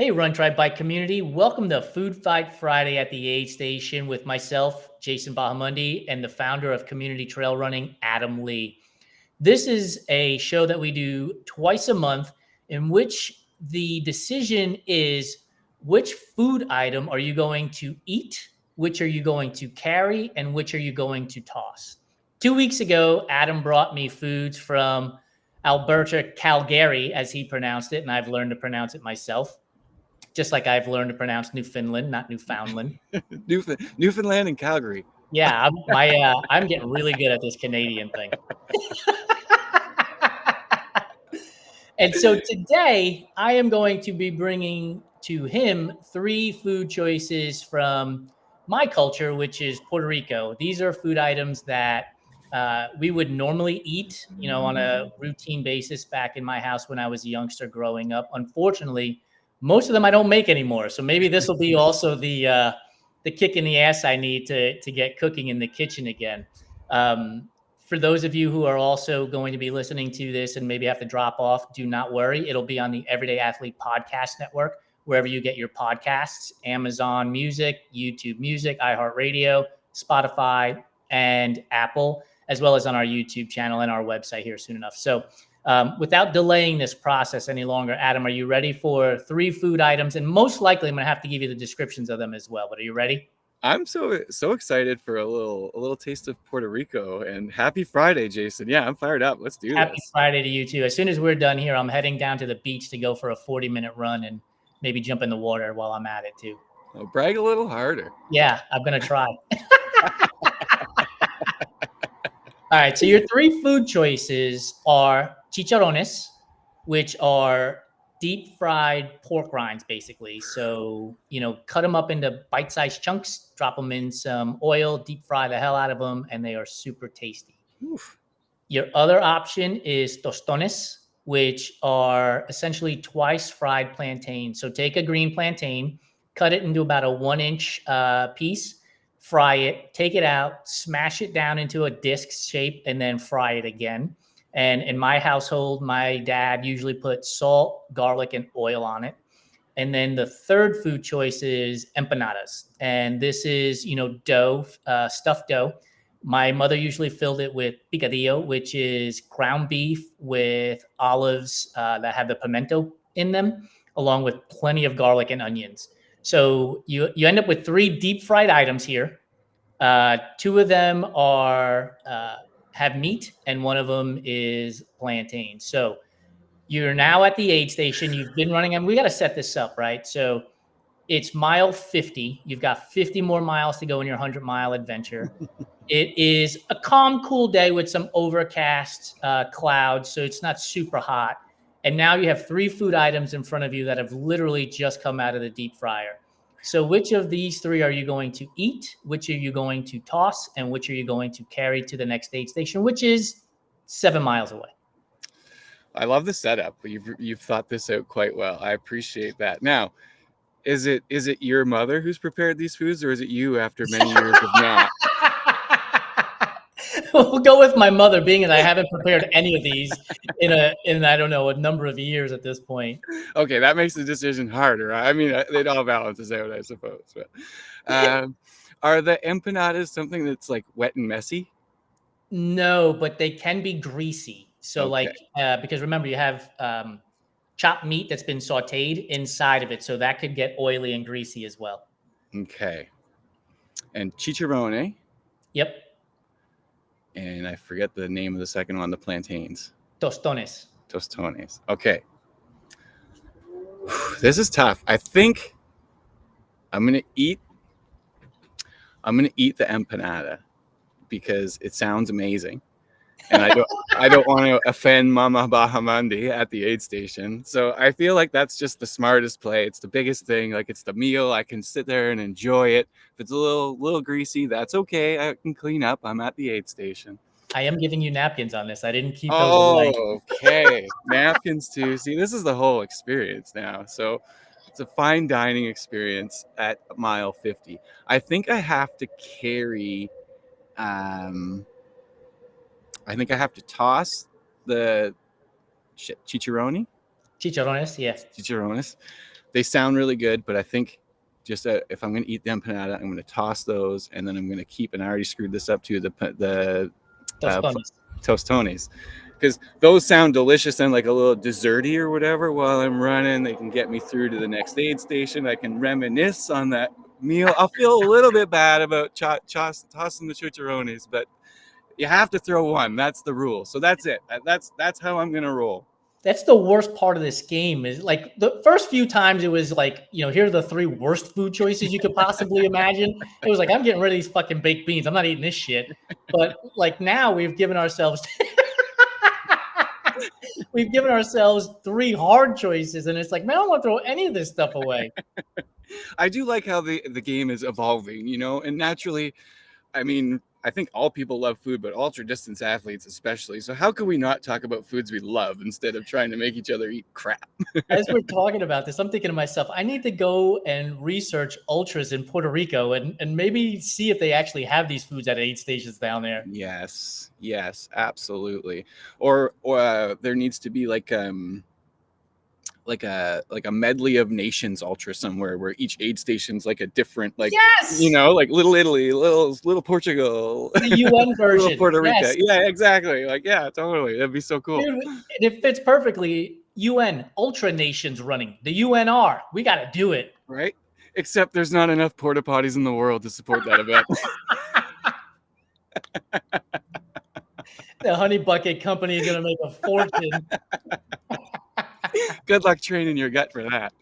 Hey, Run Tribe Bike community. Welcome to Food Fight Friday at the aid station with myself, Jason Bahamundi, and the founder of Community Trail Running, Adam Lee. This is a show that we do twice a month in which the decision is which food item are you going to eat, which are you going to carry, and which are you going to toss. 2 weeks ago, Adam brought me foods from Alberta, Calgary, as he pronounced it, and I've learned to pronounce it myself just like I've learned to pronounce Newfoundland, not Newfoundland. Newfoundland and Calgary. Yeah, I'm getting really good at this Canadian thing. And so today I am going to be bringing to him 3 food choices from my culture, which is Puerto Rico. These are food items that we would normally eat, on a routine basis back in my house when I was a youngster growing up. Unfortunately, most of them I don't make anymore. So maybe this will be also the kick in the ass I need to get cooking in the kitchen again. For those of you who are also going to be listening to this and maybe have to drop off, do not worry. It'll be on the Everyday Athlete Podcast Network, wherever you get your podcasts, Amazon Music, YouTube Music, iHeartRadio, Spotify, and Apple, as well as on our YouTube channel and our website here soon enough. So without delaying this process any longer, Adam, are you ready for 3 food items? And most likely I'm going to have to give you the descriptions of them as well, but are you ready? I'm so excited for a little taste of Puerto Rico, and happy Friday, Jason. Yeah, I'm fired up. Let's do Happy this. Friday to you too. As soon as we're done here, I'm heading down to the beach to go for a 40-minute run and maybe jump in the water while I'm at it too. I'll brag a little harder. Yeah, I'm going to try. All right, so your 3 food choices are chicharrones, which are deep fried pork rinds, basically. So, cut them up into bite-sized chunks, drop them in some oil, deep fry the hell out of them, and they are super tasty. Oof. Your other option is tostones, which are essentially twice fried plantains. So take a green plantain, cut it into about a 1-inch piece, fry it, take it out, smash it down into a disc shape, and then fry it again. And in my household, my dad usually puts salt, garlic, and oil on it. And then the third food choice is empanadas. And this is, dough, stuffed dough. My mother usually filled it with picadillo, which is ground beef with olives that have the pimento in them, along with plenty of garlic and onions. So you end up with 3 deep fried items here. 2 of them are have meat, and one of them is plantain. So you're now at the aid station. You've been running, and we got to set this up, right? So it's mile 50. You've got 50 more miles to go in your 100-mile adventure. It is a calm, cool day with some overcast clouds, so it's not super hot. And now you have 3 food items in front of you that have literally just come out of the deep fryer. So which of these 3 are you going to eat? Which are you going to toss? And which are you going to carry to the next aid station, which is 7 miles away? I love the setup. You've thought this out quite well. I appreciate that. Now, is it your mother who's prepared these foods, or is it you after many years of not? We'll go with my mother, being that I haven't prepared any of these in I don't know, a number of years at this point. Okay, that makes the decision harder. I mean, it all balances out, I suppose. But are the empanadas something that's like wet and messy? No, but they can be greasy. So Okay. because remember you have chopped meat that's been sauteed inside of it, so that could get oily and greasy as well. Okay. And chicharrone. Yep. And I forget the name of the second one, the plantains. Tostones. Tostones. Okay. This is tough. I think I'm gonna eat the empanada because it sounds amazing. And I don't want to offend Mama Bahamundi at the aid station. So I feel like that's just the smartest play. It's the biggest thing. Like, it's the meal. I can sit there and enjoy it. If it's a little greasy, that's okay. I can clean up. I'm at the aid station. I am giving you napkins on this. I didn't keep those away. Okay. Napkins too. See, this is the whole experience now. So it's a fine dining experience at mile 50. I think I have to carry I think I have to toss the chicharrone. Chicharrones, yeah. Chicharrones. They sound really good, but I think just if I'm going to eat the empanada, I'm going to toss those, and then I'm going to keep. And I already screwed this up too. The Tostones. tostones, because those sound delicious and like a little desserty or whatever. While I'm running, they can get me through to the next aid station. I can reminisce on that meal. I'll feel a little bit bad about tossing the chicharrones, but you have to throw one. That's the rule. So that's it. That's how I'm going to roll. That's the worst part of this game is like the first few times it was like, here are the 3 worst food choices you could possibly imagine. It was like, I'm getting rid of these fucking baked beans. I'm not eating this shit. But like now we've given ourselves 3 hard choices. And it's like, man, I don't want to throw any of this stuff away. I do like how the game is evolving, and naturally, I mean, I think all people love food, but ultra distance athletes especially. So how can we not talk about foods we love instead of trying to make each other eat crap? As we're talking about this, I'm thinking to myself, I need to go and research ultras in Puerto Rico and maybe see if they actually have these foods at aid stations down there. Yes, absolutely. Or there needs to be like a medley of nations ultra somewhere where each aid station's like a different, like, yes, like little Italy, little Portugal, the UN version, little Puerto Rico. Yes. Yeah, exactly. Like, yeah, totally. That'd be so cool. Dude, it fits perfectly. UN ultra nations running the UNR. We got to do it, right? Except there's not enough porta potties in the world to support that event. The Honey Bucket Company is going to make a fortune. Good luck training your gut for that.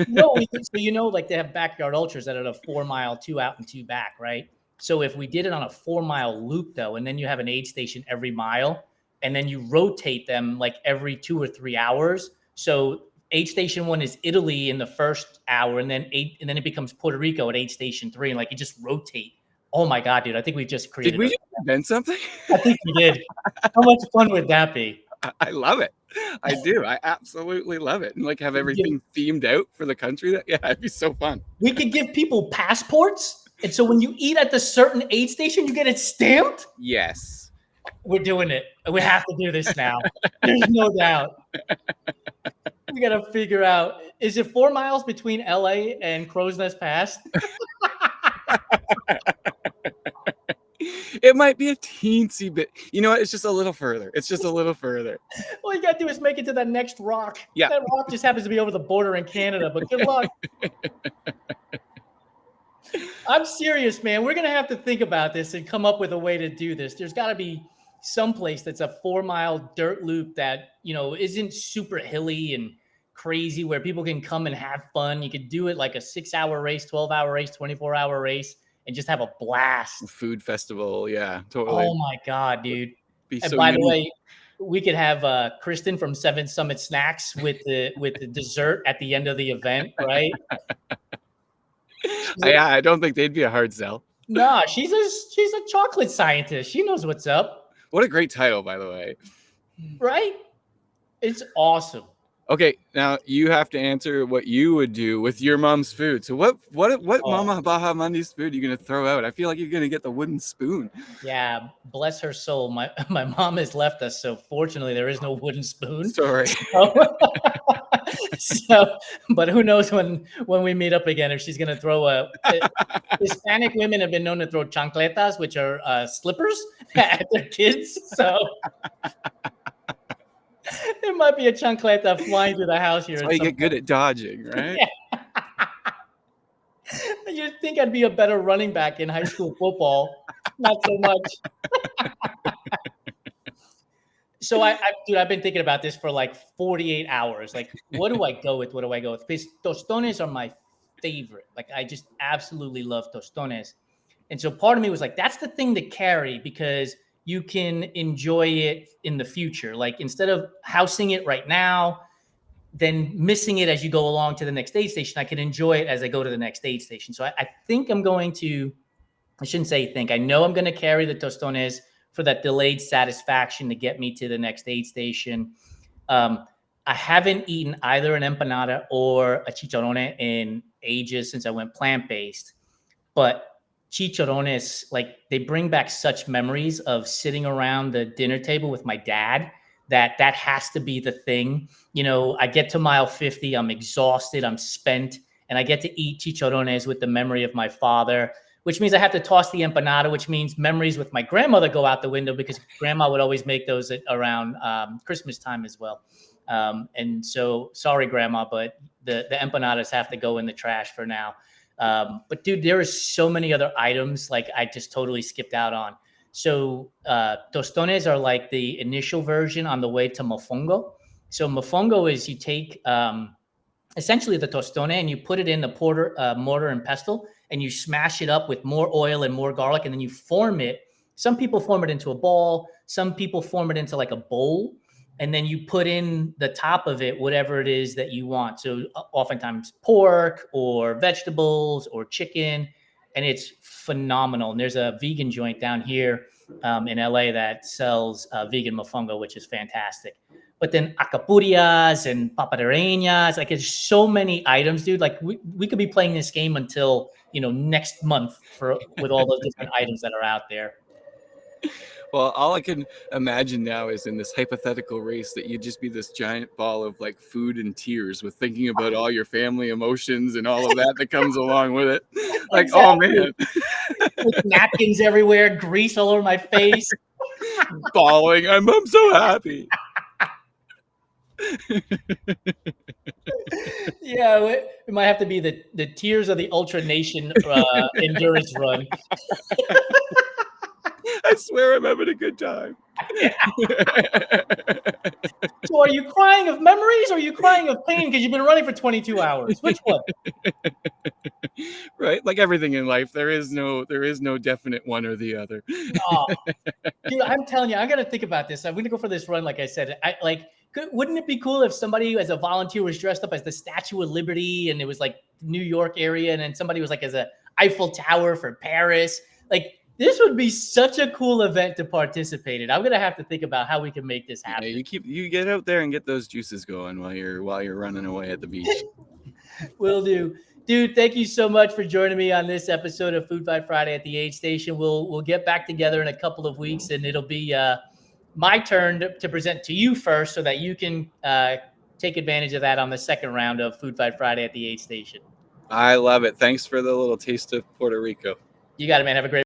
No, so like they have backyard ultras that are a 4 mile, 2 out and 2 back, right? So if we did it on a 4 mile loop though, and then you have an aid station every mile, and then you rotate them like every 2 or 3 hours. So aid station 1 is Italy in the first hour, and then it becomes Puerto Rico at aid station 3, and like you just rotate. Oh my God, dude! I think we just created. Did we invent something? I think we did. How much fun would that be? I love it. I do. I absolutely love it. And like have everything themed out for the country. It'd be so fun. We could give people passports. And so when you eat at the certain aid station, you get it stamped? Yes. We're doing it. We have to do this now. There's no doubt. We got to figure out, is it 4 miles between LA and Crow's Nest Pass? It might be a teensy bit. You know what? It's just a little further. All you got to do is make it to that next rock. Yeah. That rock just happens to be over the border in Canada, but good luck. I'm serious, man. We're going to have to think about this and come up with a way to do this. There's got to be some place that's a 4 mile dirt loop that, isn't super hilly and crazy where people can come and have fun. You could do it like a 6-hour race, 12-hour race, 24-hour race, and just have a blast. Food festival. Yeah, totally. Oh my God, dude. And so by the way, we could have Kristen from 7 Summit Snacks with the dessert at the end of the event, right? Yeah, I don't think they'd be a hard sell. Nah, she's a chocolate scientist. She knows what's up. What a great title, by the way. Right? It's awesome. Okay, now you have to answer what you would do with your mom's food. So what Mama Bahamundi's food are you gonna throw out? I feel like you're gonna get the wooden spoon. Yeah, bless her soul. My mom has left us, so fortunately there is no wooden spoon. Sorry. So, but who knows when we meet up again if she's gonna throw Hispanic women have been known to throw chancletas, which are slippers, at their kids. So there might be a chancleta flying through the house here. That's why you get good at dodging, right? Yeah. You'd think I'd be a better running back in high school football. Not so much. So I've been thinking about this for like 48 hours. Like, what do I go with? Because tostones are my favorite. Like, I just absolutely love tostones. And so part of me was like, that's the thing to carry because you can enjoy it in the future. Like, instead of housing it right now, then missing it as you go along to the next aid station, I can enjoy it as I go to the next aid station. So I think I'm going to, I shouldn't say think, I know I'm going to carry the tostones for that delayed satisfaction to get me to the next aid station. I haven't eaten either an empanada or a chicharrone in ages since I went plant-based, but chicharrones, like, they bring back such memories of sitting around the dinner table with my dad that has to be the thing. You know, I get to mile 50, I'm exhausted, I'm spent, and I get to eat chicharrones with the memory of my father, which means I have to toss the empanada, which means memories with my grandmother go out the window because grandma would always make those around Christmas time as well. And so, sorry, grandma, but the empanadas have to go in the trash for now. But dude, there is so many other items like I just totally skipped out on. So tostones are like the initial version on the way to mofongo. So mofongo is you take essentially the tostone and you put it in the mortar and pestle and you smash it up with more oil and more garlic and then you form it. Some people form it into a ball. Some people form it into like a bowl. And then you put in the top of it whatever it is that you want. So oftentimes pork or vegetables or chicken, and it's phenomenal. And there's a vegan joint down here in LA that sells vegan mofongo, which is fantastic. But then acapurias and papareñas, like it's so many items, dude. Like we could be playing this game until next month with all those different items that are out there. Well, all I can imagine now is in this hypothetical race that you'd just be this giant ball of like food and tears with thinking about all your family emotions and all of that comes along with it. Like, exactly. Oh man. With napkins everywhere, grease all over my face. Bawling. I'm so happy. Yeah, it might have to be the tears of the Ultra Nation endurance run. I swear I'm having a good time. Yeah. So are you crying of memories or are you crying of pain because you've been running for 22 hours? Which one? Right? Like everything in life, there is no definite one or the other. Oh, dude, I'm telling you, I got to think about this. I'm going to go for this run. Like I said, wouldn't it be cool if somebody as a volunteer was dressed up as the Statue of Liberty and it was like New York area and then somebody was like as a Eiffel Tower for Paris? Like this would be such a cool event to participate in. I'm going to have to think about how we can make this happen. Yeah, you get out there and get those juices going while you're running away at the beach. Will do. Dude, thank you so much for joining me on this episode of Food Fight Friday at the Aid Station. We'll get back together in a couple of weeks and it'll be my turn to present to you first so that you can take advantage of that on the second round of Food Fight Friday at the Aid Station. I love it. Thanks for the little taste of Puerto Rico. You got it, man. Have a great